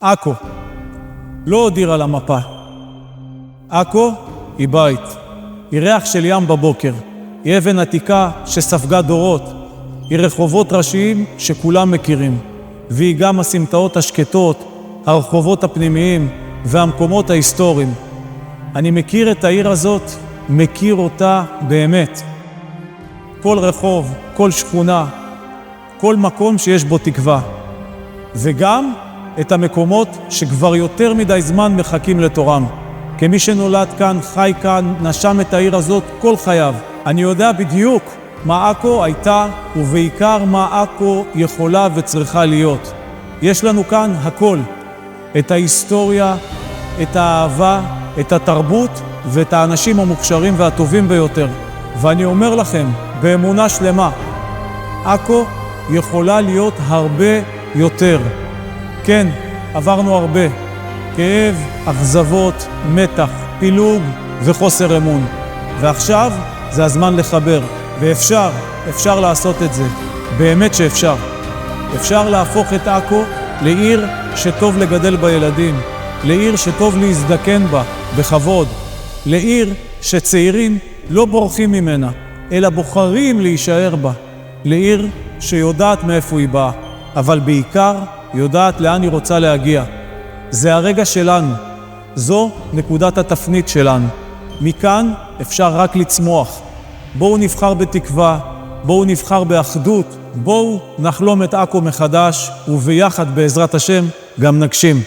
עכו לא הודירה על המפה. עכו היא בית, היא ריח של ים בבוקר, היא אבן עתיקה שספגה דורות, היא רחובות ראשיים שכולם מכירים, והיא גם הסמטאות השקטות, הרחובות הפנימיים והמקומות ההיסטוריים. אני מכיר את העיר הזאת, מכיר אותה באמת. כל רחוב, כל שכונה, כל מקום שיש בו תקווה. וגם את המקומות שכבר יותר מדי זמן מחכים לתורם. כמי שנולד כאן, חי כאן, נשם את העיר הזאת כל חייו. אני יודע בדיוק מה עכו הייתה, ובעיקר מה עכו יכולה וצריכה להיות. יש לנו כאן הכל. את ההיסטוריה, את האהבה, את התרבות ואת האנשים המוכשרים והטובים ביותר. ואני אומר לכם, באמונה שלמה, עכו יכולה להיות הרבה יותר. כן, עברנו הרבה. כאב, אכזבות, מתח, פילוג וחוסר אמון. ועכשיו זה הזמן לחבר. ואפשר לעשות את זה. באמת שאפשר. אפשר להפוך את עכו לעיר שטוב לגדל בילדים. לעיר שטוב להזדקן בה, בכבוד. לעיר שצעירים לא בורחים ממנה, אלא בוחרים להישאר בה. לעיר שיודעת מאיפה היא באה, אבל בעיקר יודעת לאן היא רוצה להגיע. זה הרגע שלנו, זו נקודת התפנית שלנו. מכאן אפשר רק לצמוח. בואו נבחר בתקווה, בואו נבחר באחדות, בואו נחלום את עכו מחדש, וביחד בעזרת השם גם נגשים.